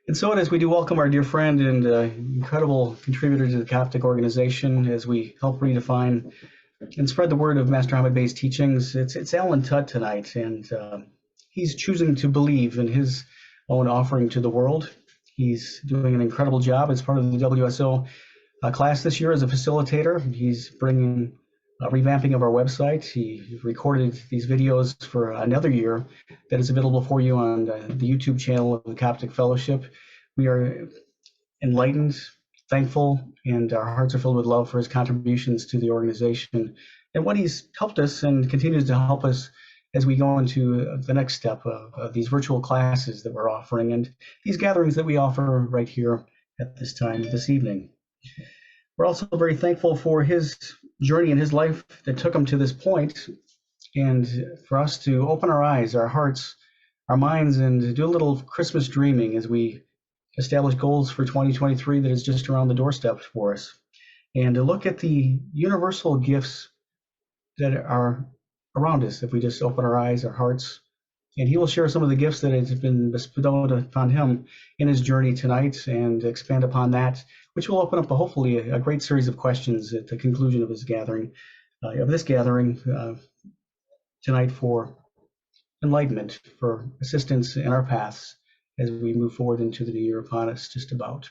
And so, as we do welcome our dear friend and incredible contributor to the Coptic organization as we help redefine and spread the word of Master Hamid teachings, it's Alan Tutt tonight, and he's choosing to believe in his own offering to the world. He's doing an incredible job as part of the WSO class this year as a facilitator. He's bringing revamping of our website. He recorded these videos for another year that is available for you on the YouTube channel of the Coptic Fellowship. We are enlightened, thankful, and our hearts are filled with love for his contributions to the organization and what he's helped us and continues to help us as we go into the next step of these virtual classes that we're offering and these gatherings that we offer right here at this time this evening. We're also very thankful for his journey in his life that took him to this point, and for us to open our eyes, our hearts, our minds, and do a little Christmas dreaming as we establish goals for 2023 that is just around the doorstep for us, and to look at the universal gifts that are around us if we just open our eyes, our hearts. And he will share some of the gifts that have been bestowed upon him in his journey tonight and expand upon that, which will open up hopefully a great series of questions at the conclusion of his gathering, tonight for enlightenment, for assistance in our paths as we move forward into the new year upon us just about.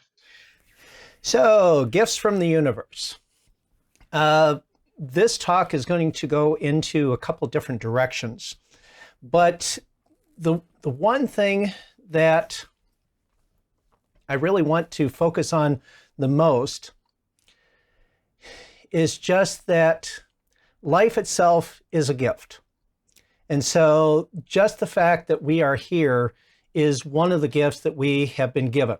So, gifts from the universe. This talk is going to go into a couple different directions, but the one thing that I really want to focus on the most is just that life itself is a gift. And so just the fact that we are here is one of the gifts that we have been given.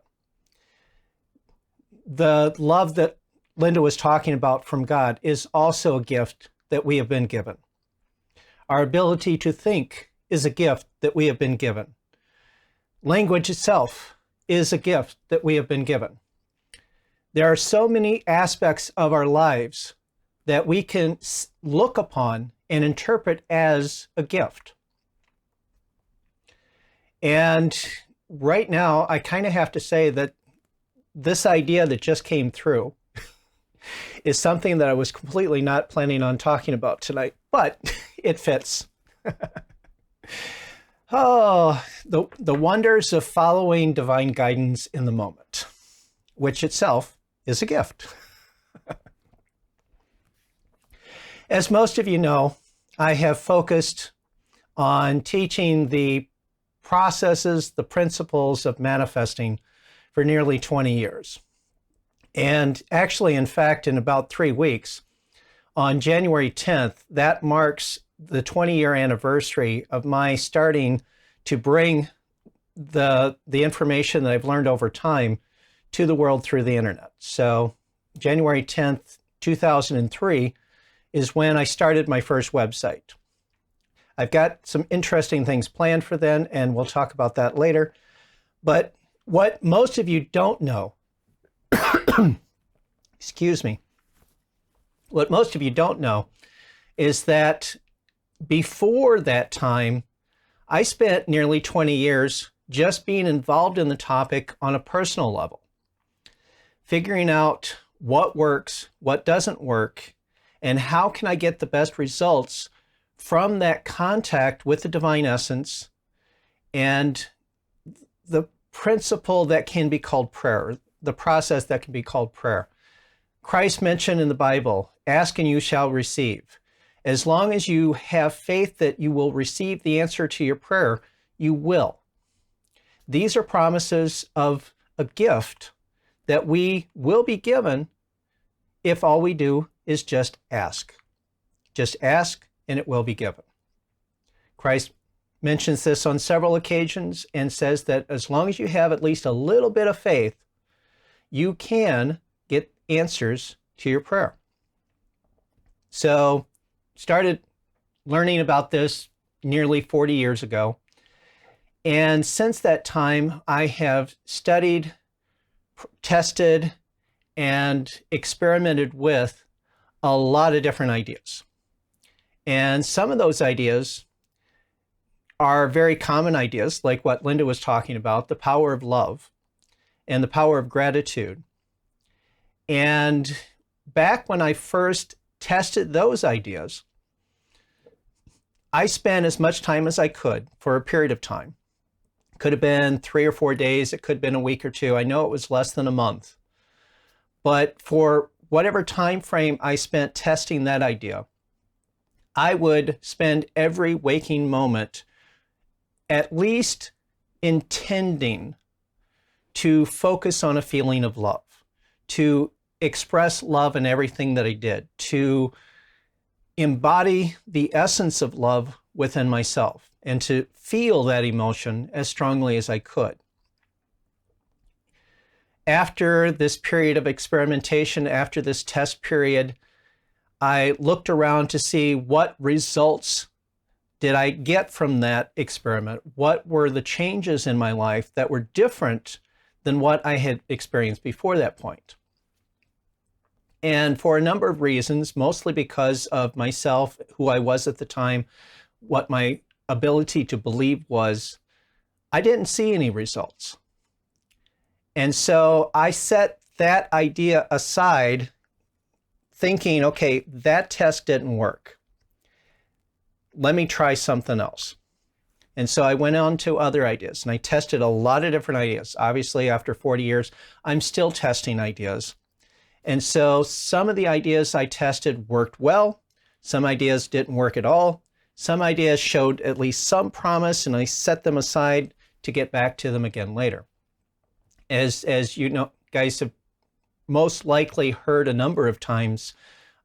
The love that Linda was talking about from God is also a gift that we have been given. Our ability to think is a gift that we have been given. Language itself is a gift that we have been given. There are so many aspects of our lives that we can look upon and interpret as a gift. And right now, I kind of have to say that this idea that just came through is something that I was completely not planning on talking about tonight, but it fits. Oh, the wonders of following divine guidance in the moment, which itself is a gift. As most of you know, I have focused on teaching the processes, the principles of manifesting for nearly 20 years. And actually, in fact, in about 3 weeks, on January 10th, that marks the 20-year anniversary of my starting to bring the information that I've learned over time to the world through the internet. So January 10th, 2003 is when I started my first website. I've got some interesting things planned for then, and we'll talk about that later. But what most of you don't know, excuse me, what most of you don't know is that before that time, I spent nearly 20 years just being involved in the topic on a personal level, figuring out what works, what doesn't work, and how can I get the best results from that contact with the divine essence and the principle that can be called prayer, the process that can be called prayer. Christ mentioned in the Bible, ask and you shall receive. As long as you have faith that you will receive the answer to your prayer, you will. These are promises of a gift that we will be given if all we do is just ask. Just ask and it will be given. Christ mentions this on several occasions and says that as long as you have at least a little bit of faith, you can get answers to your prayer. So, started learning about this nearly 40 years ago. And since that time, I have studied, tested, and experimented with a lot of different ideas. And some of those ideas are very common ideas, like what Linda was talking about, the power of love. and the power of gratitude. And back when I first tested those ideas, I spent as much time as I could for a period of time. It could have been 3 or 4 days. It could have been a week or two. I know it was less than a month. But for whatever time frame I spent testing that idea, I would spend every waking moment at least intending to focus on a feeling of love, to express love in everything that I did, to embody the essence of love within myself, and to feel that emotion as strongly as I could. After this period of experimentation, after this test period, I looked around to see what results did I get from that experiment. What were the changes in my life that were different than what I had experienced before that point? And for a number of reasons, mostly because of myself, who I was at the time, what my ability to believe was, I didn't see any results. And so I set that idea aside, thinking, okay, that test didn't work. Let me try something else. And so I went on to other ideas, and I tested a lot of different ideas. Obviously, after 40 years, I'm still testing ideas. And so some of the ideas I tested worked well. Some ideas didn't work at all. Some ideas showed at least some promise, and I set them aside to get back to them again later. As you know, guys have most likely heard a number of times,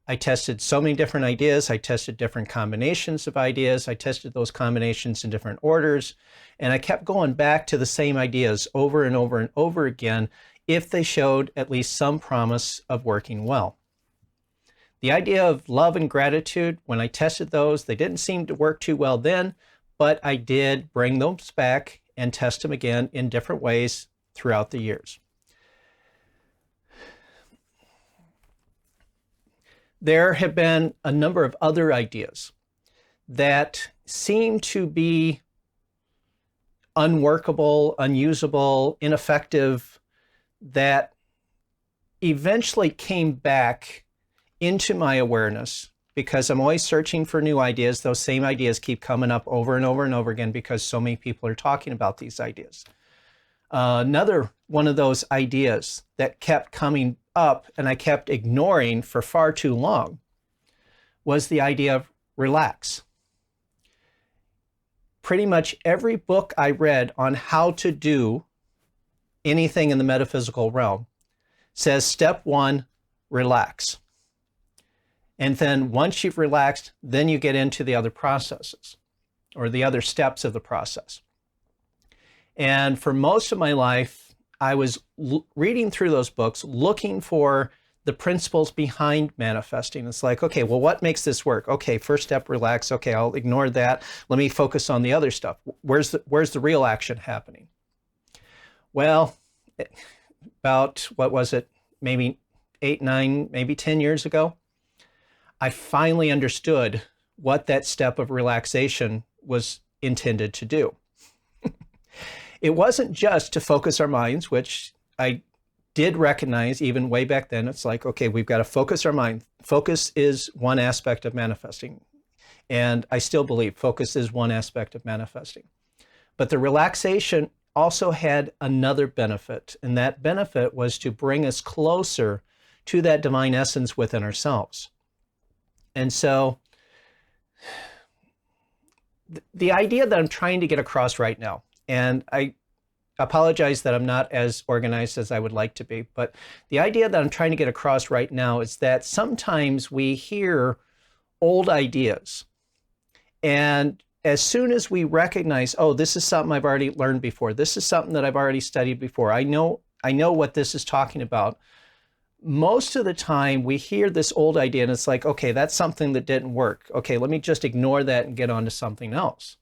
I tested so many different ideas. I tested different combinations of ideas. I tested those combinations in different orders. And I kept going back to the same ideas over and over and over again if they showed at least some promise of working well. The idea of love and gratitude, when I tested those, they didn't seem to work too well then, but I did bring those back and test them again in different ways throughout the years. There have been a number of other ideas that seem to be unworkable, unusable, ineffective, that eventually came back into my awareness because I'm always searching for new ideas. Those same ideas keep coming up over and over and over again because so many people are talking about these ideas. Another one of those ideas that kept coming up and I kept ignoring for far too long was the idea of relax. Pretty much every book I read on how to do anything in the metaphysical realm says step 1, relax. And then once you've relaxed, then you get into the other processes or the other steps of the process. And for most of my life, I was reading through those books, looking for the principles behind manifesting. It's like, okay, well, what makes this work? Okay, first step, relax. Okay, I'll ignore that. Let me focus on the other stuff. Where's the real action happening? Well, about, what was it? Maybe 8, 9, maybe 10 years ago, I finally understood what that step of relaxation was intended to do. It wasn't just to focus our minds, which I did recognize even way back then. It's like, okay, we've got to focus our mind. Focus is one aspect of manifesting. And I still believe focus is one aspect of manifesting. But the relaxation also had another benefit. And that benefit was to bring us closer to that divine essence within ourselves. And so the idea that I'm trying to get across right now, and I apologize that I'm not as organized as I would like to be, but the idea that I'm trying to get across right now is that sometimes we hear old ideas, and as soon as we recognize, oh, this is something I've already learned before, this is something that I've already studied before, I know what this is talking about, most of the time we hear this old idea and it's like, okay, that's something that didn't work. Okay, let me just ignore that and get on to something else.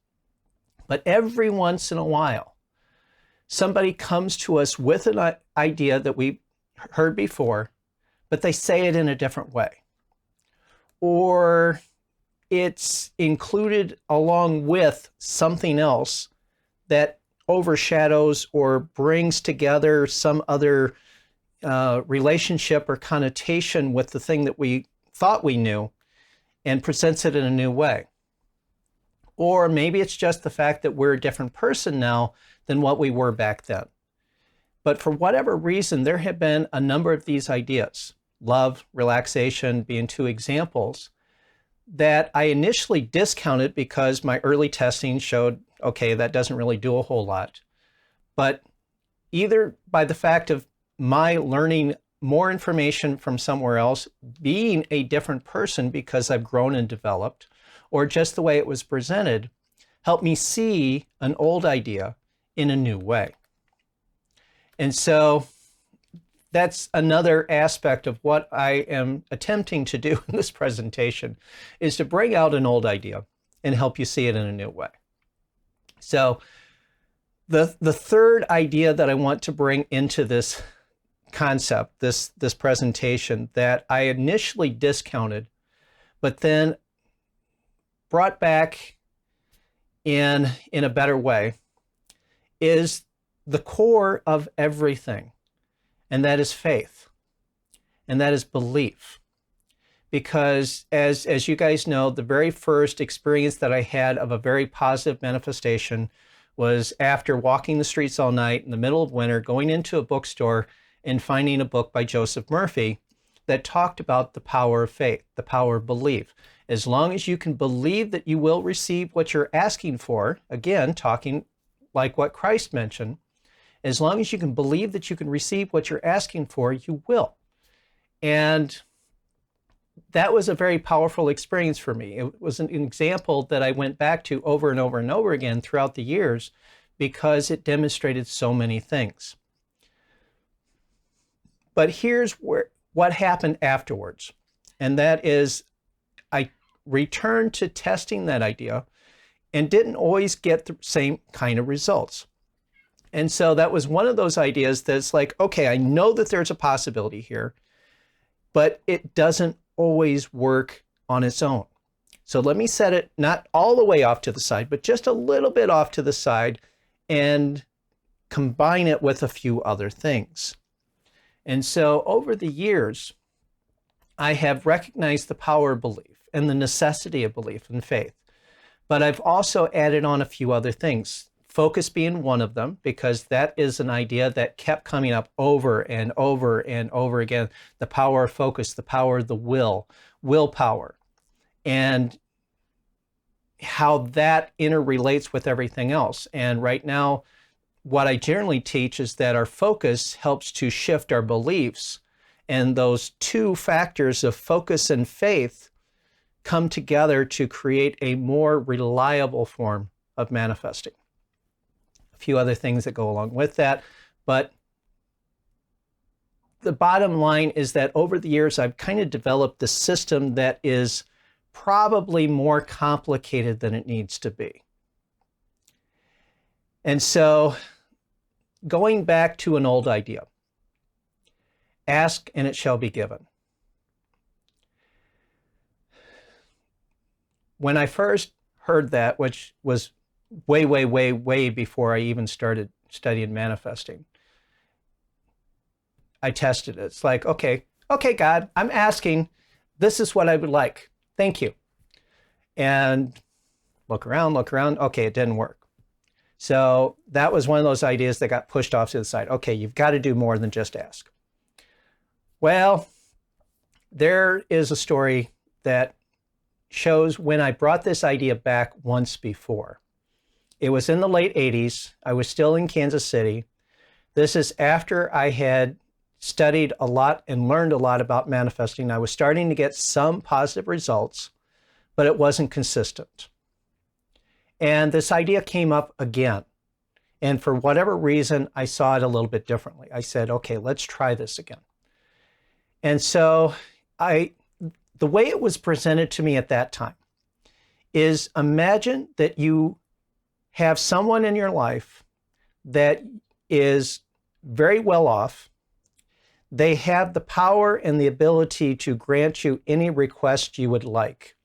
But every once in a while, somebody comes to us with an idea that we heard before, but they say it in a different way. Or it's included along with something else that overshadows or brings together some other relationship or connotation with the thing that we thought we knew and presents it in a new way. Or maybe it's just the fact that we're a different person now than what we were back then. But for whatever reason, there have been a number of these ideas, love, relaxation being two examples, that I initially discounted because my early testing showed, okay, that doesn't really do a whole lot. But either by the fact of my learning more information from somewhere else, being a different person because I've grown and developed, or just the way it was presented, helped me see an old idea in a new way. And so that's another aspect of what I am attempting to do in this presentation, is to bring out an old idea and help you see it in a new way. So the third idea that I want to bring into this concept, this presentation, that I initially discounted, but then brought back in a better way, is the core of everything, and that is faith, and that is belief. Because as you guys know, the very first experience that I had of a very positive manifestation was after walking the streets all night in the middle of winter, going into a bookstore and finding a book by Joseph Murphy that talked about the power of faith, the power of belief. As long as you can believe that you will receive what you're asking for, again, talking like what Christ mentioned, as long as you can believe that you can receive what you're asking for, you will. And that was a very powerful experience for me. It was an example that I went back to over and over and over again throughout the years because it demonstrated so many things. But here's what happened afterwards. And that is, I returned to testing that idea and didn't always get the same kind of results. And so that was one of those ideas that's like, okay, I know that there's a possibility here, but it doesn't always work on its own. So let me set it not all the way off to the side, but just a little bit off to the side and combine it with a few other things. And so over the years, I have recognized the power of belief and the necessity of belief and faith. But I've also added on a few other things, focus being one of them, because that is an idea that kept coming up over and over and over again. The power of focus, the power of the willpower, and how that interrelates with everything else. And right now, what I generally teach is that our focus helps to shift our beliefs. And those two factors of focus and faith come together to create a more reliable form of manifesting. A few other things that go along with that, but the bottom line is that over the years, I've kind of developed the system that is probably more complicated than it needs to be. And so going back to an old idea, ask and it shall be given. When I first heard that, which was way before I even started studying manifesting, I tested it. It's like, okay, God, I'm asking, this is what I would like. Thank you. And look around. Okay, it didn't work. So that was one of those ideas that got pushed off to the side. Okay, you've got to do more than just ask. Well, there is a story that shows when I brought this idea back once before. It was in the late 80s. I was still in Kansas City. This is after I had studied a lot and learned a lot about manifesting. I was starting to get some positive results, but it wasn't consistent. And this idea came up again. And for whatever reason, I saw it a little bit differently. I said, okay, let's try this again. And so the way it was presented to me at that time is, imagine that you have someone in your life that is very well off. They have the power and the ability to grant you any request you would like,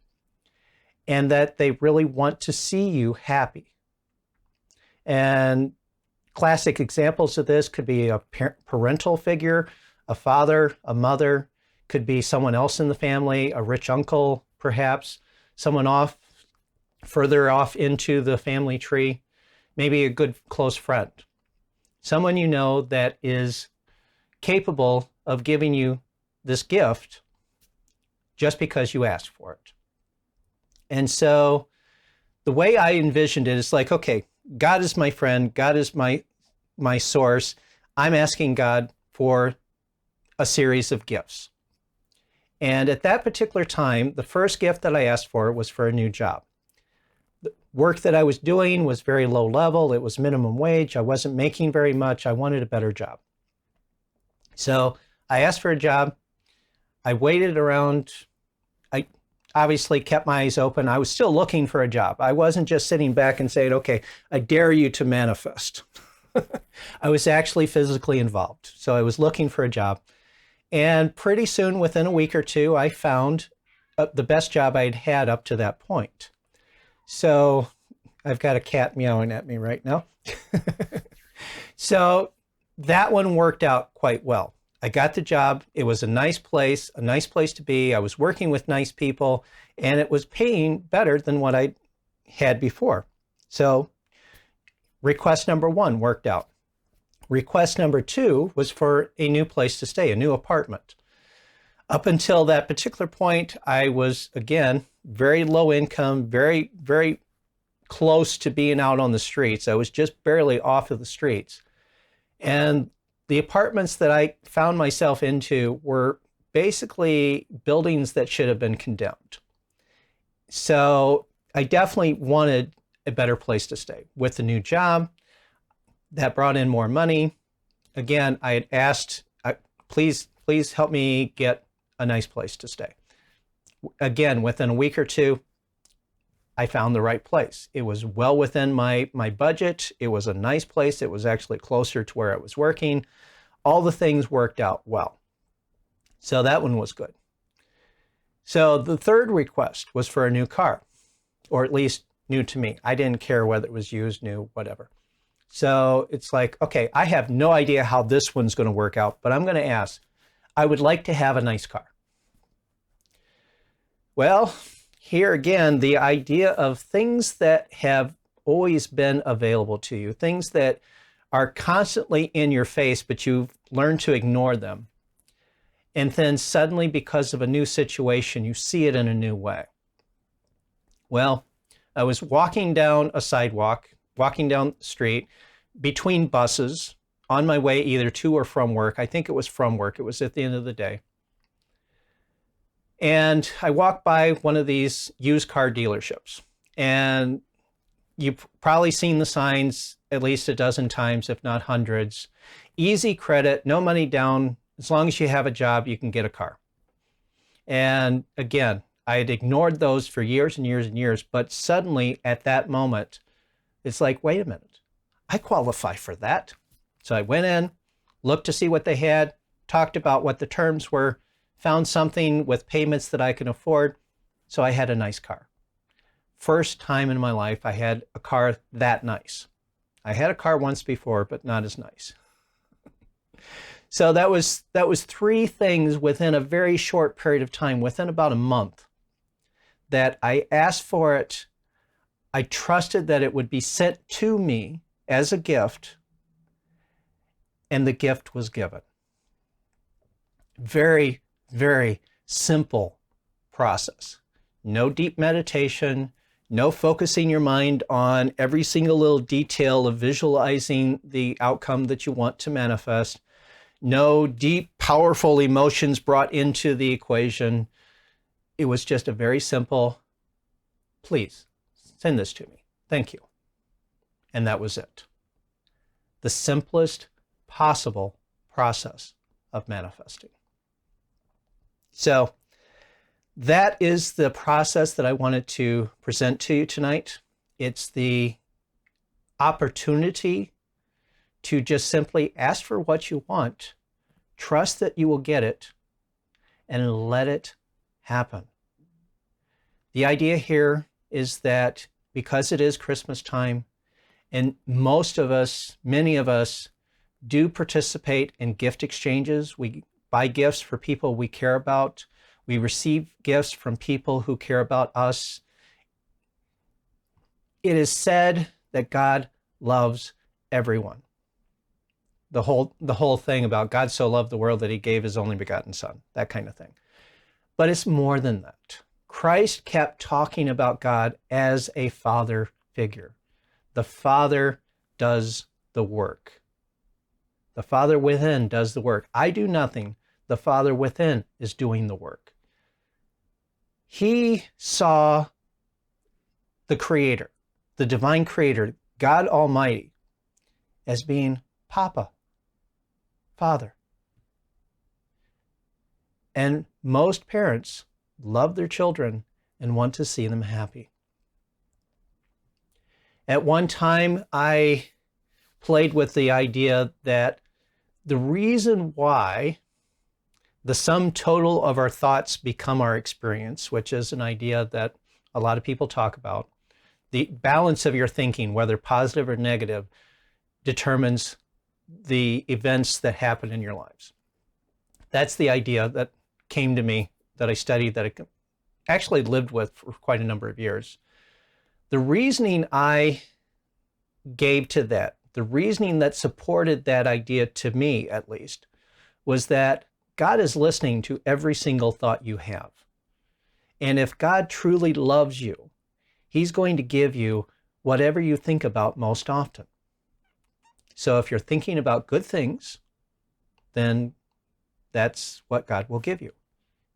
and that they really want to see you happy. And Classic examples of this could be a parental figure, a father, a mother, could be someone else in the family, a rich uncle, perhaps, someone further off into the family tree, maybe a good close friend, someone you know that is capable of giving you this gift just because you asked for it. And so the way I envisioned it is like, okay, God is my friend, God is my source. I'm asking God for a series of gifts. And at that particular time, the first gift that I asked for was for a new job. The work that I was doing was very low level. It was minimum wage. I wasn't making very much. I wanted a better job. So I asked for a job. I waited around. I obviously kept my eyes open. I was still looking for a job. I wasn't just sitting back and saying, okay, I dare you to manifest. I was actually physically involved. So I was looking for a job. And pretty soon, within a week or two, I found the best job I'd had up to that point. So I've got a cat meowing at me right now. So that one worked out quite well. I got the job. It was a nice place to be. I was working with nice people, and it was paying better than what I had before. So request number one worked out. Request number two was for a new place to stay, a new apartment. Up until that particular point, I was, again, very low income, very, very close to being out on the streets. I was just barely off of the streets. And the apartments that I found myself into were basically buildings that should have been condemned. So I definitely wanted a better place to stay. With the new job, that brought in more money. Again, I had asked, please help me get a nice place to stay. Again, within a week or two, I found the right place. It was well within my budget. It was a nice place. It was actually closer to where I was working. All the things worked out well. So that one was good. So the third request was for a new car, or at least new to me. I didn't care whether it was used, new, whatever. So it's like, okay, I have no idea how this one's going to work out, but I'm going to ask. I would like to have a nice car. Well, here again, the idea of things that have always been available to you, things that are constantly in your face, but you've learned to ignore them. And then suddenly, because of a new situation, you see it in a new way. Well, I was walking down a sidewalk, walking down the street between buses on my way either to or from work. I think it was from work. It was at the end of the day. And I walked by one of these used car dealerships. And you've probably seen the signs at least a dozen times, if not hundreds. Easy credit, no money down. As long as you have a job, you can get a car. And again, I had ignored those for years and years and years. But suddenly at that moment, it's like, wait a minute, I qualify for that. So I went in, looked to see what they had, talked about what the terms were, found something with payments that I can afford. So I had a nice car. First time in my life I had a car that nice. I had a car once before, but not as nice. So that was three things within a very short period of time, within about a month, that I asked for it. I trusted that it would be sent to me as a gift, and the gift was given. Very, very simple process. No deep meditation, no focusing your mind on every single little detail of visualizing the outcome that you want to manifest. No deep, powerful emotions brought into the equation. It was just a very simple, please send this to me. Thank you. And that was it. The simplest possible process of manifesting. So that is the process that I wanted to present to you tonight. It's the opportunity to just simply ask for what you want, trust that you will get it, and let it happen. The idea here is that because it is Christmas time And most of us, many of us, do participate in gift exchanges. We buy gifts for people we care about. We receive gifts from people who care about us. It is said that God loves everyone. The whole thing about God so loved the world that he gave his only begotten son, that kind of thing. But it's more than that. Christ kept talking about God as a father figure. The Father does the work. The Father within does the work. I do nothing. The Father within is doing the work. He saw the Creator, the divine Creator, God Almighty, as being Papa, Father. And most parents love their children and want to see them happy. At one time, I played with the idea that the reason why the sum total of our thoughts become our experience, which is an idea that a lot of people talk about, the balance of your thinking, whether positive or negative, determines the events that happen in your lives. That's the idea that came to me, that I studied, that I actually lived with for quite a number of years. The reasoning I gave to that, the reasoning that supported that idea to me at least, was that God is listening to every single thought you have. And if God truly loves you, he's going to give you whatever you think about most often. So if you're thinking about good things, then that's what God will give you.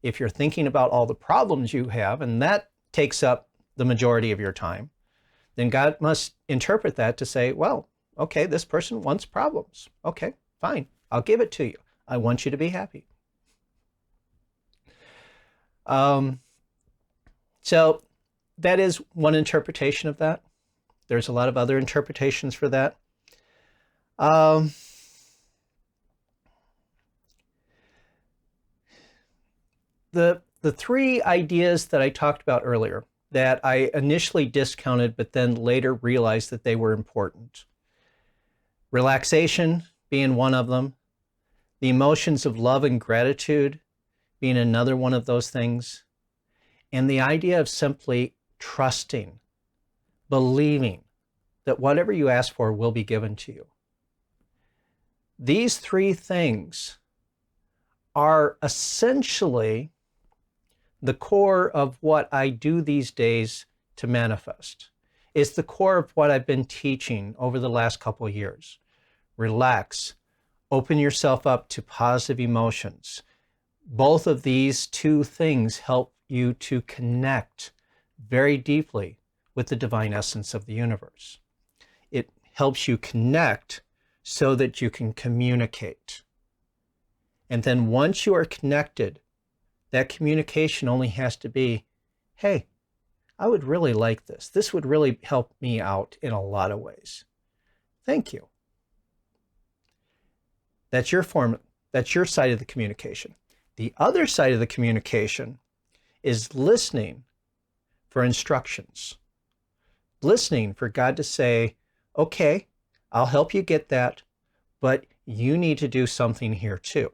If you're thinking about all the problems you have, and that takes up the majority of your time, then God must interpret that to say, well, okay, this person wants problems. Okay, fine, I'll give it to you. I want you to be happy. So that is one interpretation of that. There's a lot of other interpretations for that. The three ideas that I talked about earlier that I initially discounted, but then later realized that they were important. Relaxation being one of them. The emotions of love and gratitude being another one of those things. And the idea of simply trusting, believing that whatever you ask for will be given to you. These three things are essentially the core of what I do these days to manifest. It's the core of what I've been teaching over the last couple of years. Relax, open yourself up to positive emotions. Both of these two things help you to connect very deeply with the divine essence of the universe. It helps you connect so that you can communicate. And then once you are connected, that communication only has to be, hey, I would really like this. This would really help me out in a lot of ways. Thank you. That's your form, that's your side of the communication. The other side of the communication is listening for instructions. Listening for God to say, okay, I'll help you get that, but you need to do something here too.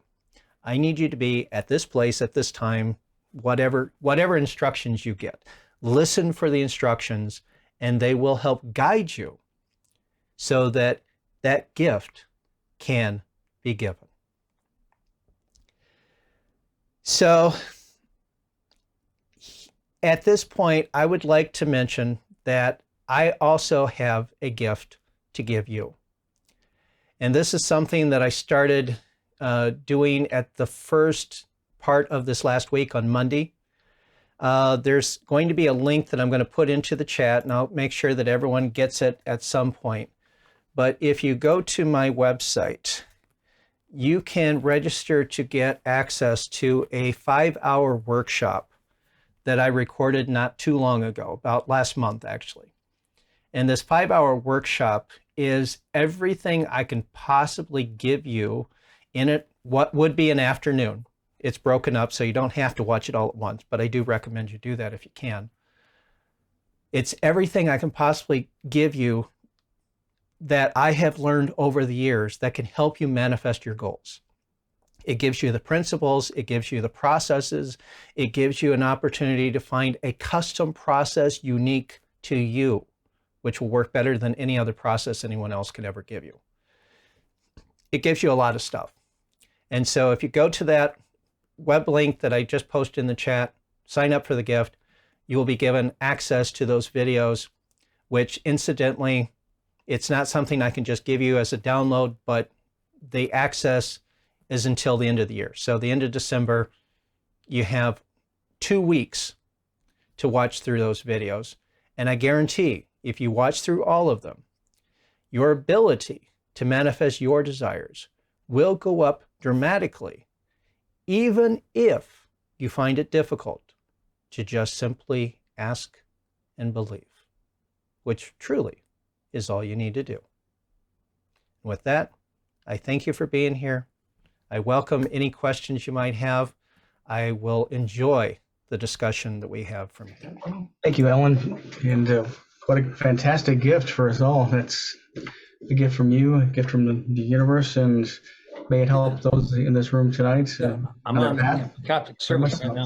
I need you to be at this place at this time, whatever instructions you get. Listen for the instructions, and they will help guide you so that that gift can be given. So at this point, I would like to mention that I also have a gift to give you. And this is something that I started doing at the first part of this last week on Monday. There's going to be a link that I'm going to put into the chat, and I'll make sure that everyone gets it at some point. But if you go to my website, you can register to get access to a 5-hour workshop that I recorded not too long ago, about last month actually. And this 5-hour workshop is everything I can possibly give you in it, what would be an afternoon. It's broken up, so you don't have to watch it all at once, but I do recommend you do that if you can. It's everything I can possibly give you that I have learned over the years that can help you manifest your goals. It gives you the principles, it gives you the processes, it gives you an opportunity to find a custom process unique to you, which will work better than any other process anyone else could ever give you. It gives you a lot of stuff. And so if you go to that web link that I just posted in the chat, sign up for the gift, you will be given access to those videos, which incidentally, it's not something I can just give you as a download, but the access is until the end of the year. So the end of December, you have 2 weeks to watch through those videos. And I guarantee if you watch through all of them, your ability to manifest your desires will go up dramatically, even if you find it difficult to just simply ask and believe, which truly is all you need to do. With that, I thank you for being here. I welcome any questions you might have. I will enjoy the discussion that we have from you. Thank you, Ellen. And what a fantastic gift for us all. That's a gift from you, a gift from the universe, and may it help those in this room tonight. I'm on Catholic service right now.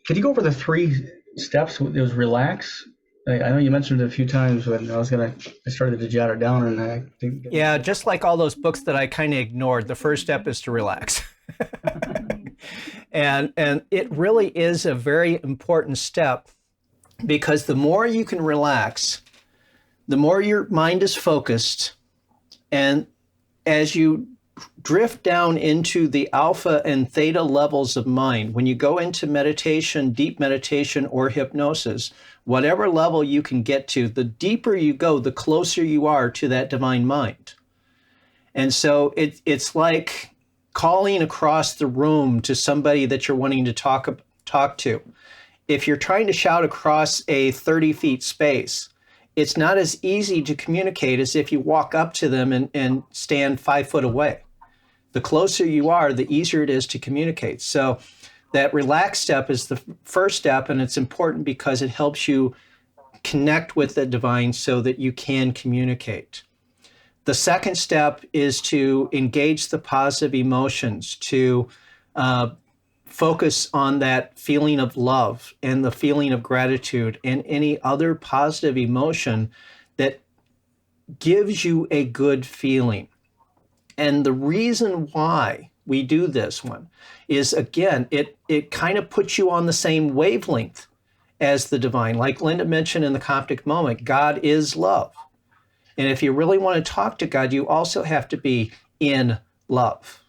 Could you go over the 3 steps? It was relax. I know you mentioned it a few times, but I started to jot it down, and I think. Yeah, just like all those books that I kind of ignored, the first step is to relax. and it really is a very important step, because the more you can relax, the more your mind is focused, and as you drift down into the alpha and theta levels of mind, when you go into meditation, deep meditation or hypnosis, whatever level you can get to, the deeper you go, the closer you are to that divine mind. And so it's like calling across the room to somebody that you're wanting to talk to. If you're trying to shout across a 30 feet space, it's not as easy to communicate as if you walk up to them and stand 5 foot away. The closer you are, the easier it is to communicate. So that relaxed step is the first step, and it's important because it helps you connect with the divine so that you can communicate. The second step is to engage the positive emotions, to focus on that feeling of love and the feeling of gratitude and any other positive emotion that gives you a good feeling. And the reason why we do this one is, again, it kind of puts you on the same wavelength as the divine. Like Linda mentioned in the Coptic moment, God is love. And if you really want to talk to God, you also have to be in love.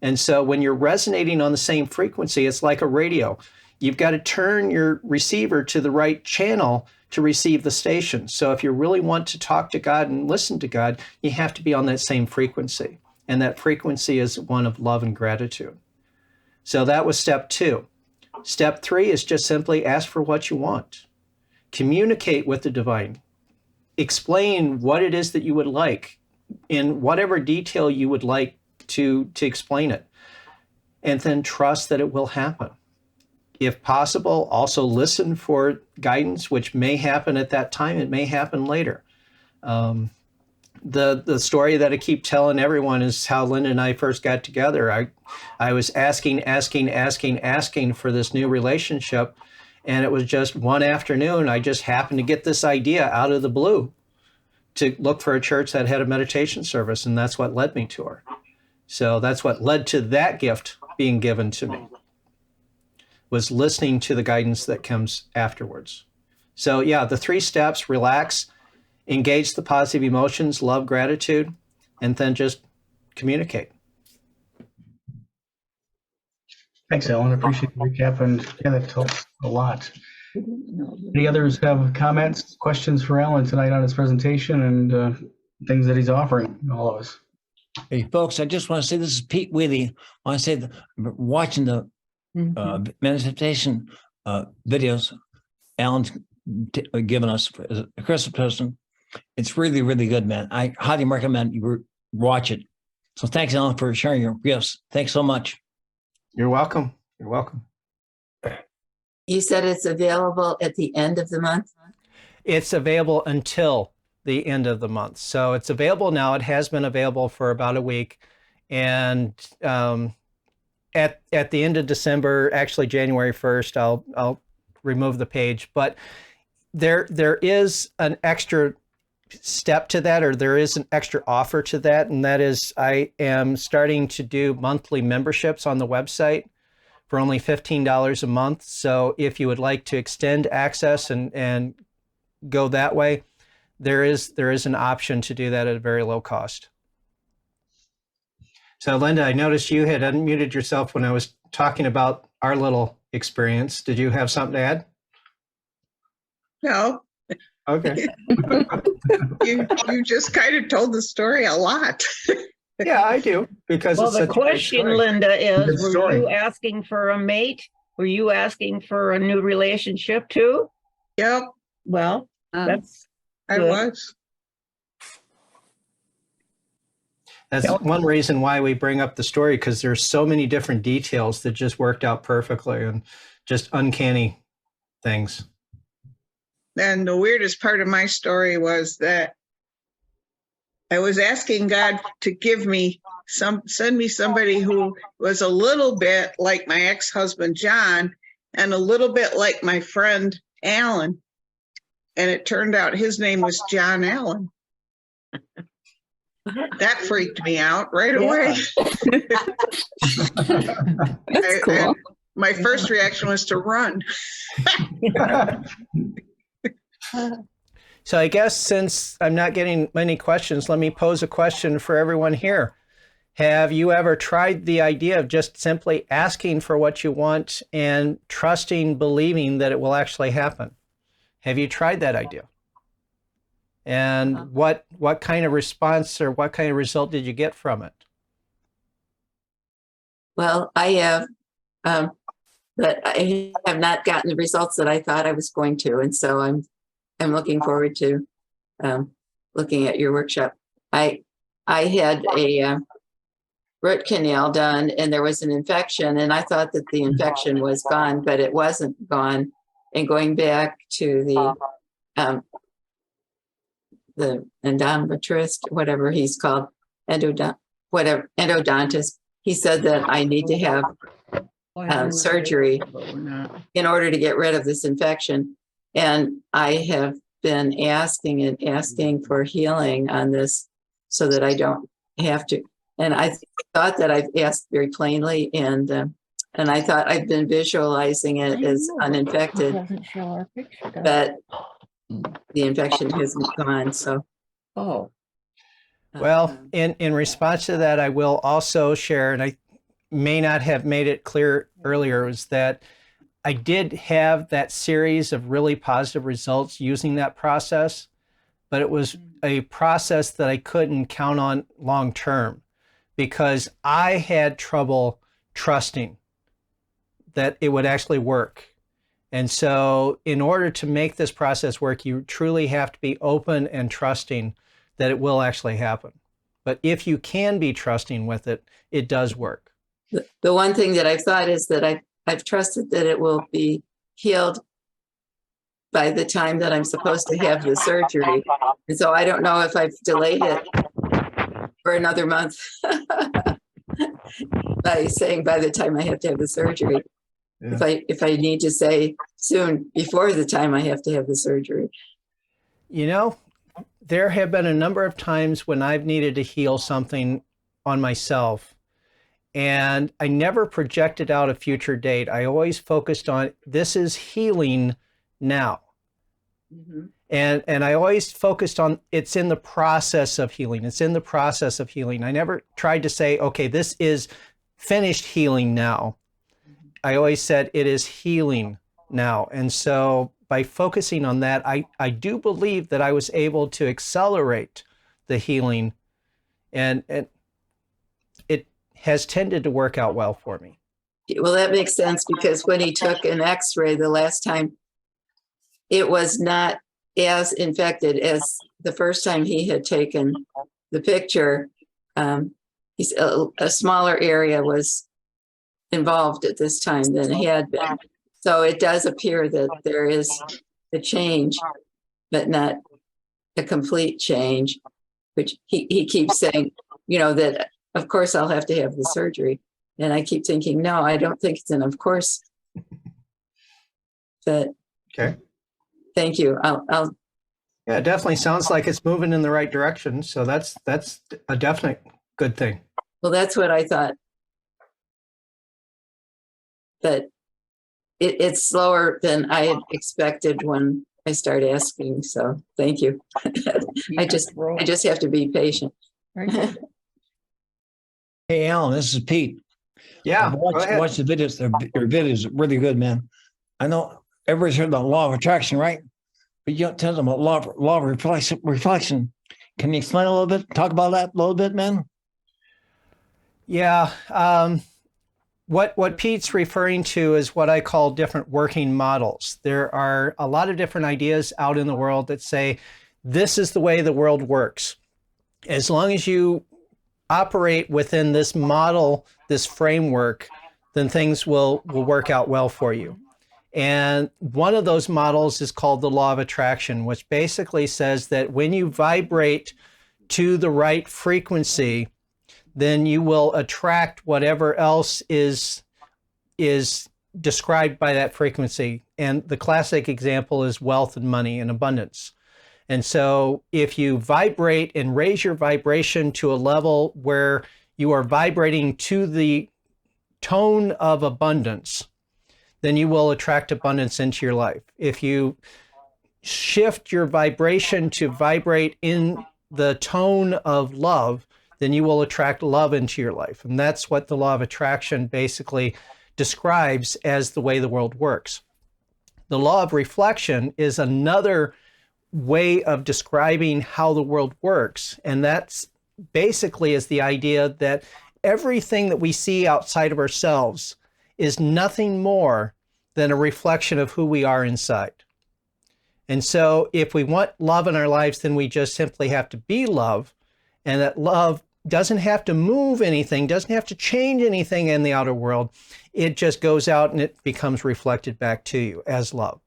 And so when you're resonating on the same frequency, it's like a radio. You've got to turn your receiver to the right channel to receive the station. So if you really want to talk to God and listen to God, you have to be on that same frequency. And that frequency is one of love and gratitude. So that was step 2. Step 3 is just simply ask for what you want. Communicate with the divine. Explain what it is that you would like in whatever detail you would like to explain it. And then trust that it will happen. If possible, also listen for guidance, which may happen at that time. It may happen later. The story that I keep telling everyone is how Linda and I first got together. I was asking for this new relationship. And it was just one afternoon, I just happened to get this idea out of the blue to look for a church that had a meditation service. And that's what led me to her. So that's what led to that gift being given to me, was listening to the guidance that comes afterwards. So yeah, the 3 steps: relax, engage the positive emotions, love, gratitude, and then just communicate. Thanks, Ellen. I appreciate the recap, and yeah, that helps a lot. Any others have comments, questions for Alan tonight on his presentation and things that he's offering all of us? Hey, folks, I just want to say this is Pete Wheatley. I want to say that watching the meditation videos Alan's given us as a Christmas present, it's really, really good, man. I highly recommend you watch it. So thanks, Alan, for sharing your gifts. Thanks so much. You're welcome. You're welcome. You said it's available at the end of the month? It's available until the end of the month. So it's available now. It has been available for about a week. And at the end of December, actually January 1st, I'll remove the page. But there is an extra step to that, or there is an extra offer to that, and that is I am starting to do monthly memberships on the website for only $15 a month. So if you would like to extend access and go that way, there is an option to do that at a very low cost. So Linda, I noticed you had unmuted yourself when I was talking about our little experience. Did you have something to add? No, Okay. you just kind of told the story a lot. Yeah, I do, because Well, it's the such a great question, story. Linda, Good is, were story. you asking for a mate? Were you asking for a new relationship too? Yep, Well, that's I Good. was. That's one reason why we bring up the story, because there's so many different details that just worked out perfectly and just uncanny things. And the weirdest part of my story was that I was asking God to send me somebody who was a little bit like my ex-husband, John, and a little bit like my friend, Alan. And it turned out his name was John Allen. That freaked me out right away. That's cool. My first reaction was to run. So I guess since I'm not getting many questions, let me pose a question for everyone here. Have you ever tried the idea of just simply asking for what you want and trusting, believing that it will actually happen? Have you tried that idea? And what kind of response or what kind of result did you get from it? Well, I have, but I have not gotten the results that I thought I was going to, and so I'm looking forward to looking at your workshop. I had a root canal done, and there was an infection, and I thought that the infection was gone, but it wasn't gone. And going back to the endometrist, whatever he's called, endodontist, he said that I need to have surgery in order to get rid of this infection. And I have been asking for healing on this so that I don't have to. And I thought that I've asked very plainly, and I thought I've been visualizing it as uninfected, but the infection hasn't gone. So, Well, in response to that, I will also share, and I may not have made it clear earlier, is that I did have that series of really positive results using that process, but it was a process that I couldn't count on long term because I had trouble trusting that it would actually work. And so in order to make this process work, you truly have to be open and trusting that it will actually happen. But if you can be trusting with it, it does work. the one thing that I've thought is that I've trusted that it will be healed by the time that I'm supposed to have the surgery. And so I don't know if I've delayed it for another month by saying by the time I have to have the surgery. Yeah. If I need to say soon before the time I have to have the surgery. You know, there have been a number of times when I've needed to heal something on myself, and I never projected out a future date. I always focused on this is healing now. Mm-hmm. And I always focused on it's in the process of healing. It's in the process of healing. I never tried to say, okay, this is finished healing now. I always said it is healing now. And so by focusing on that, I do believe that I was able to accelerate the healing, and it has tended to work out well for me. Well, that makes sense because when he took an x-ray the last time, it was not as infected as the first time he had taken the picture. He's a smaller area was involved at this time than it had been. So it does appear that there is a change. but not a complete change, which he keeps saying, that of course I'll have to have the surgery. And I keep thinking, no, I don't think it's an of course. But Okay. thank you. I'll Yeah, it definitely sounds like it's moving in the right direction. So that's a definite good thing. well, that's what I thought. But it's slower than I had expected when I started asking. So thank you. I just have to be patient. Hey, Alan, this is Pete. Yeah, Watch, go ahead. watch the videos. Your videos are really good, man. I know everybody's heard about law of attraction, right? But you don't tell them about law of reflection. Can you explain a little bit? Talk about that a little bit, man? Yeah. What Pete's referring to is what I call different working models. There are a lot of different ideas out in the world that say, this is the way the world works. As long as you operate within this model, this framework, then things will work out well for you. And one of those models is called the law of attraction, which basically says that when you vibrate to the right frequency, then you will attract whatever else is described by that frequency. And the classic example is wealth and money and abundance. And so if you vibrate and raise your vibration to a level where you are vibrating to the tone of abundance, then you will attract abundance into your life. If you shift your vibration to vibrate in the tone of love, then you will attract love into your life. And that's what the law of attraction basically describes as the way the world works. The law of reflection is another way of describing how the world works. And that's basically is the idea that everything that we see outside of ourselves is nothing more than a reflection of who we are inside. And so if we want love in our lives, then we just simply have to be love. And that love doesn't have to move anything, doesn't have to change anything in the outer world. It just goes out and it becomes reflected back to you as love.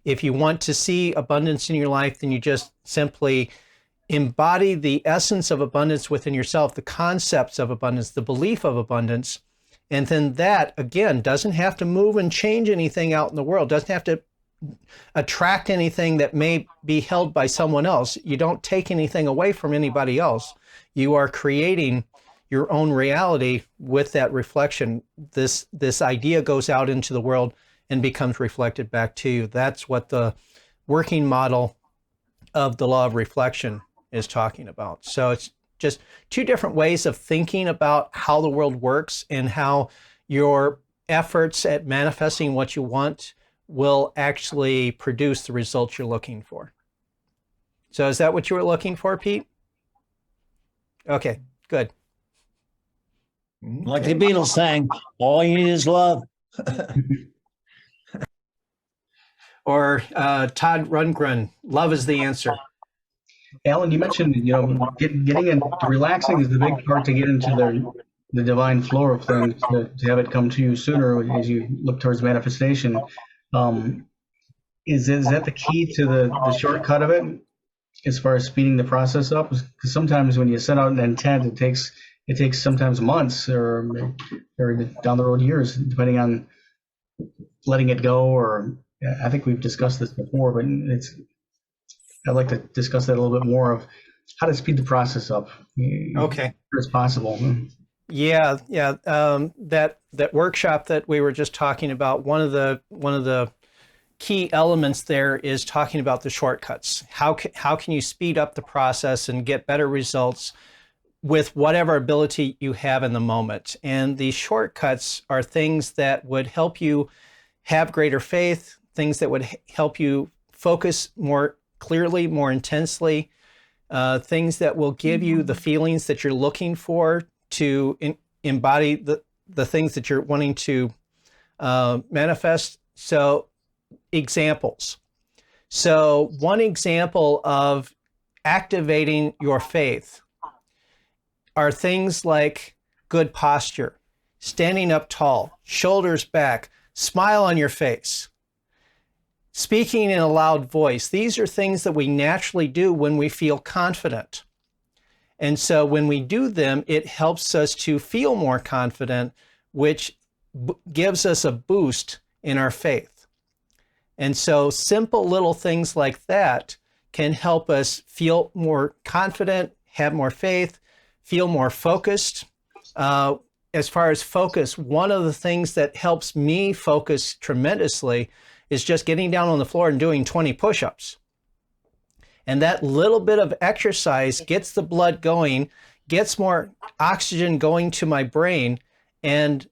If you want to see abundance in your life, then you just simply embody the essence of abundance within yourself, the concepts of abundance, the belief of abundance. And then that, again, doesn't have to move and change anything out in the world, doesn't have to attract anything that may be held by someone else. You don't take anything away from anybody else. You are creating your own reality with that reflection. This idea goes out into the world and becomes reflected back to you. That's what the working model of the law of reflection is talking about. So it's just two different ways of thinking about how the world works and how your efforts at manifesting what you want will actually produce the results you're looking for. So is that what you were looking for, Pete? Okay, good. Like the Beatles sang, all you need is love. Or Todd Rundgren, love is the answer. Alan, you mentioned, getting into relaxing is the big part to get into the divine flow of things, to have it come to you sooner as you look towards manifestation. Is that the key to the shortcut of it, as far as speeding the process up? Because sometimes when you set out an intent, it takes sometimes months or down the road years, depending on letting it go. Or I think we've discussed this before, but I'd like to discuss that a little bit more, of how to speed the process up. Okay. As possible. Yeah. That workshop that we were just talking about, one of the key elements there is talking about the shortcuts. How can you speed up the process and get better results with whatever ability you have in the moment? And the shortcuts are things that would help you have greater faith, things that would help you focus more clearly, more intensely, things that will give you the feelings that you're looking for to embody the things that you're wanting to manifest. So examples. So one example of activating your faith are things like good posture, standing up tall, shoulders back, smile on your face. speaking in a loud voice. These are things that we naturally do when we feel confident. And so when we do them, it helps us to feel more confident, which gives us a boost in our faith. And so simple little things like that can help us feel more confident, have more faith, feel more focused. As far as focus, one of the things that helps me focus tremendously is just getting down on the floor and doing 20 push-ups. And that little bit of exercise gets the blood going, gets more oxygen going to my brain, and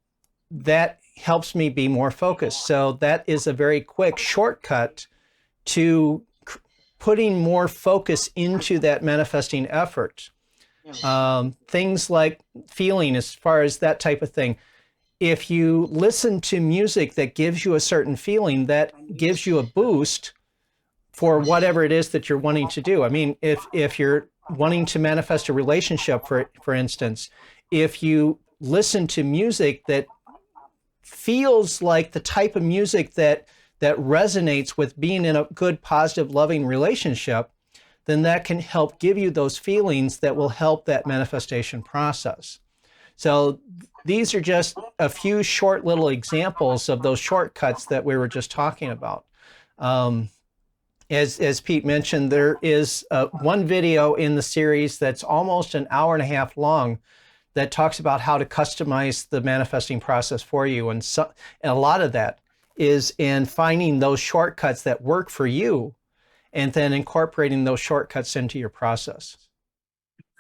that helps me be more focused. So that is a very quick shortcut to putting more focus into that manifesting effort. Things like feeling, as far as that type of thing. If you listen to music that gives you a certain feeling, that gives you a boost for whatever it is that you're wanting to do. I mean, if you're wanting to manifest a relationship, for instance, if you listen to music that feels like the type of music that resonates with being in a good, positive, loving relationship, then that can help give you those feelings that will help that manifestation process. So these are just a few short little examples of those shortcuts that we were just talking about. As Pete mentioned, there is one video in the series that's almost an hour and a half long that talks about how to customize the manifesting process for you. And a lot of that is in finding those shortcuts that work for you and then incorporating those shortcuts into your process.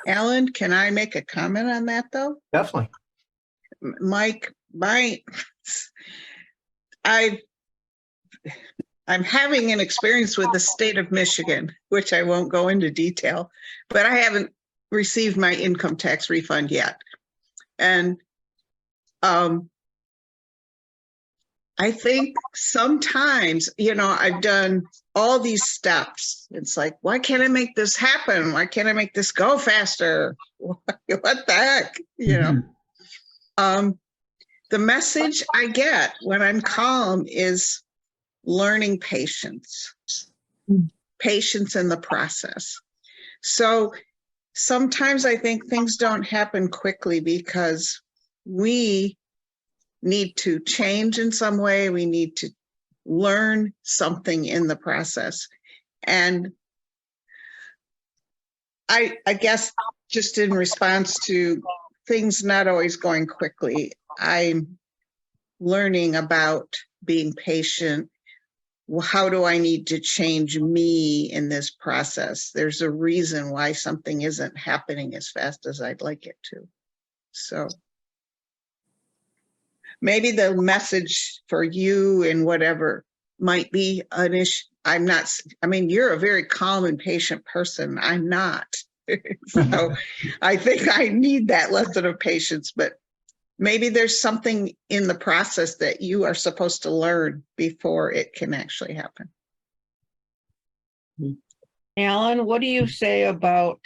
Alan, can I make a comment on that though? Definitely. Mike, I'm having an experience with the state of Michigan, which I won't go into detail, but I haven't received my income tax refund yet. And I think sometimes, I've done all these steps. It's like, why can't I make this happen? Why can't I make this go faster? What the heck? The message I get when I'm calm is learning patience in the process. So sometimes I think things don't happen quickly because we need to change in some way. We need to learn something in the process. And I guess just in response to things not always going quickly, I'm learning about being patient. How do I need to change me in this process? There's a reason why something isn't happening as fast as I'd like it to. So maybe the message for you and whatever might be an issue. You're a very calm and patient person. I'm not. So I think I need that lesson of patience, but maybe there's something in the process that you are supposed to learn before it can actually happen. Alan, what do you say about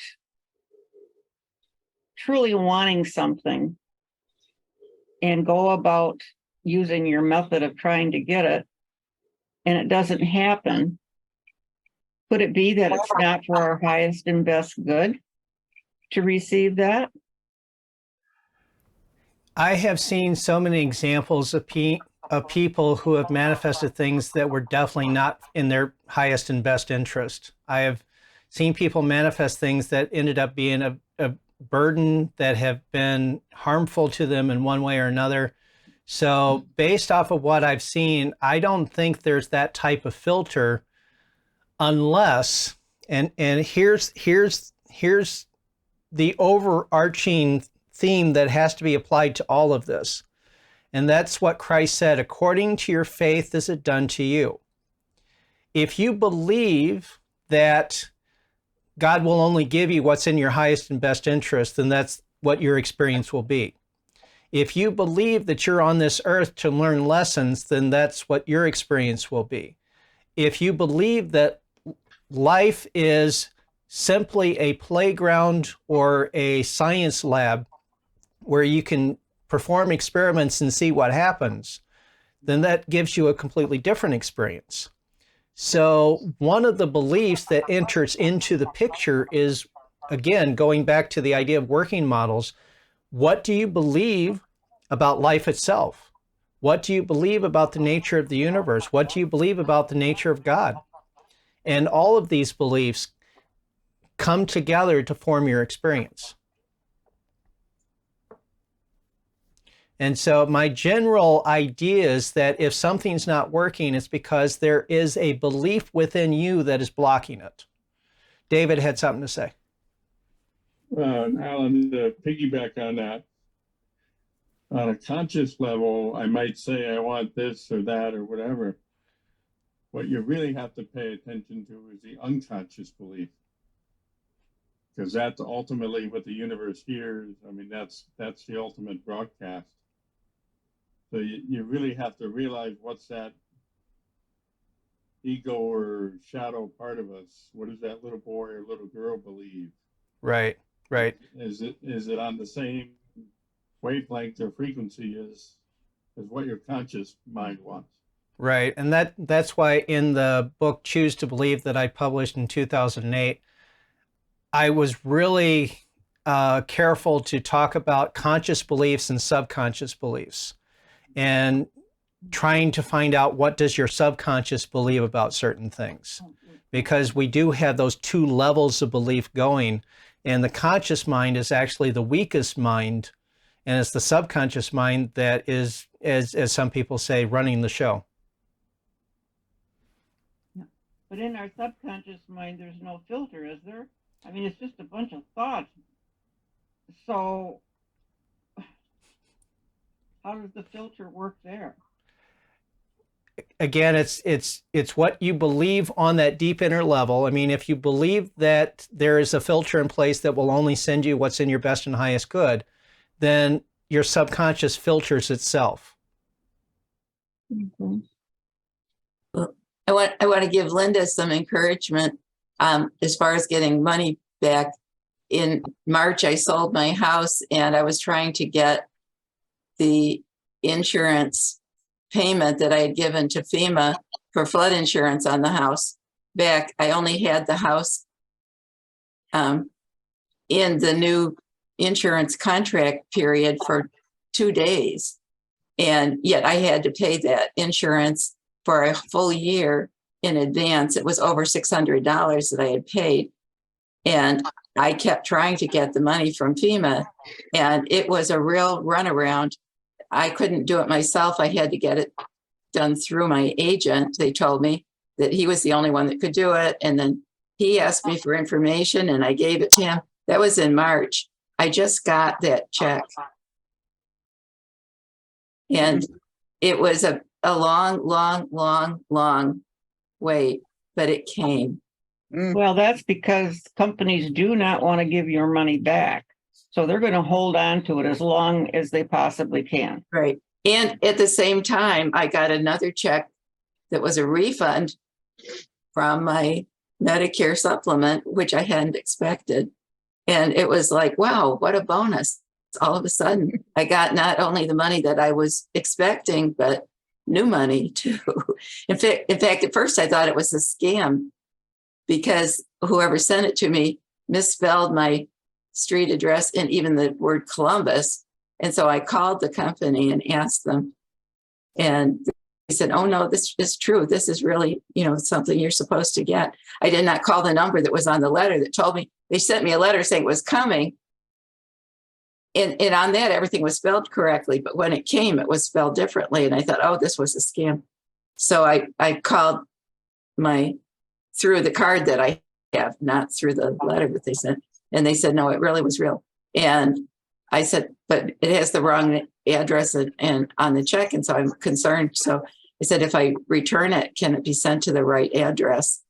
truly wanting something and go about using your method of trying to get it and it doesn't happen? Could it be that it's not for our highest and best good to receive that? I have seen so many examples of people who have manifested things that were definitely not in their highest and best interest. I have seen people manifest things that ended up being a burden, that have been harmful to them in one way or another. So based off of what I've seen, I don't think there's that type of filter unless, and here's the overarching theme that has to be applied to all of this. And that's what Christ said, according to your faith is it done to you. If you believe that God will only give you what's in your highest and best interest, then that's what your experience will be. If you believe that you're on this earth to learn lessons, then that's what your experience will be. If you believe that life is simply a playground or a science lab where you can perform experiments and see what happens, then that gives you a completely different experience. So one of the beliefs that enters into the picture is, again, going back to the idea of working models. What do you believe about life itself? What do you believe about the nature of the universe? What do you believe about the nature of God? And all of these beliefs come together to form your experience. And so my general idea is that if something's not working, it's because there is a belief within you that is blocking it. David had something to say. Alan, to piggyback on that, on a conscious level, I might say I want this or that or whatever. What you really have to pay attention to is the unconscious belief, because that's ultimately what the universe hears. I mean, that's the ultimate broadcast. So you really have to realize what's that ego or shadow part of us. What does that little boy or little girl believe? Right, right. Is it on the same wavelength or frequency as what your conscious mind wants? Right. And that's why in the book Choose to Believe that I published in 2008, I was really careful to talk about conscious beliefs and subconscious beliefs, and trying to find out what does your subconscious believe about certain things, because we do have those two levels of belief going, and the conscious mind is actually the weakest mind, and it's the subconscious mind that is, as some people say, running the show. But in our subconscious mind, there's no filter, is there? I mean, it's just a bunch of thoughts. So how does the filter work there? Again, it's what you believe on that deep inner level. I mean, if you believe that there is a filter in place that will only send you what's in your best and highest good, then your subconscious filters itself. Well, I want to give Linda some encouragement as far as getting money back. In March, I sold my house and I was trying to get the insurance payment that I had given to FEMA for flood insurance on the house back. I only had the house in the new insurance contract period for 2 days. And yet I had to pay that insurance for a full year in advance. It was over $600 that I had paid. And I kept trying to get the money from FEMA, and it was a real runaround. I couldn't do it myself. I had to get it done through my agent. They told me that he was the only one that could do it. And then he asked me for information and I gave it to him. That was in March. I just got that check. And it was a long wait, but it came. Well, that's because companies do not want to give your money back. So they're going to hold on to it as long as they possibly can. Right. And at the same time, I got another check that was a refund from my Medicare supplement, which I hadn't expected. And it was like, wow, what a bonus. All of a sudden, I got not only the money that I was expecting, but new money too. In fact, at first I thought it was a scam because whoever sent it to me misspelled my street address and even the word Columbus. And so I called the company and asked them, and they said, oh no, this is true. This is really, something you're supposed to get. I did not call the number that was on the letter that told me. They sent me a letter saying it was coming. And on that, everything was spelled correctly. But when it came, it was spelled differently. And I thought, oh, this was a scam. So I called through the card that I have, not through the letter that they sent. And they said, no, it really was real. And I said, but it has the wrong address and on the check. And so I'm concerned. So I said, if I return it, can it be sent to the right address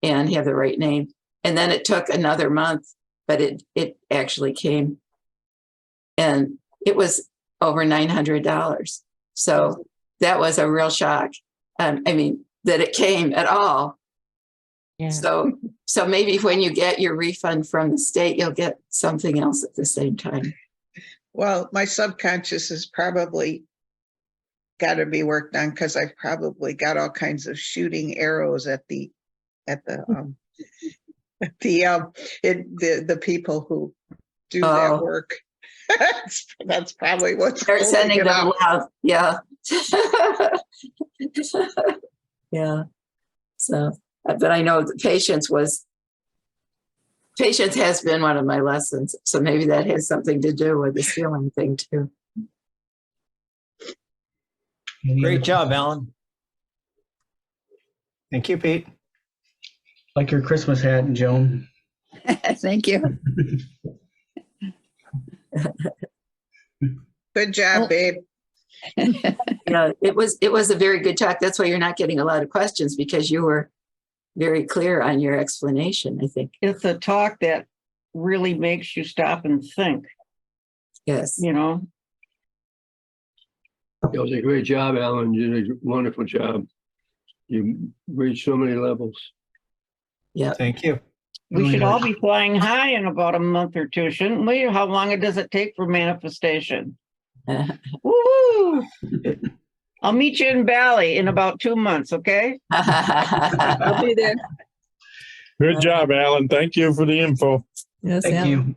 and have the right name? And then it took another month, but it actually came. And it was over $900. So that was a real shock. That it came at all. Yeah. So maybe when you get your refund from the state, you'll get something else at the same time. Well, my subconscious is probably got to be worked on because I've probably got all kinds of shooting arrows at the the people who do that Oh. work. That's probably what's They're holding sending it them up. love. Yeah. Yeah. So, but I know that patience has been one of my lessons. So maybe that has something to do with the stealing thing too. Any Great other- job, Alan. Thank you, Pete. Like your Christmas hat, Joan. Thank you. Good job, Oh. babe. Yeah, it was a very good talk. That's why you're not getting a lot of questions, because you were very clear on your explanation, I think. It's a talk that really makes you stop and think, Yes. you know? It was a great job, Alan. You did a wonderful job. You reached so many levels. Thank you. We Really should all good. be flying high in about a month or two, shouldn't we? How long does it take for manifestation? Woo! I'll meet you in Bali in about 2 months, okay? I'll be there. Good job, Alan. Thank you for the info. Yes, Thank Alan. you.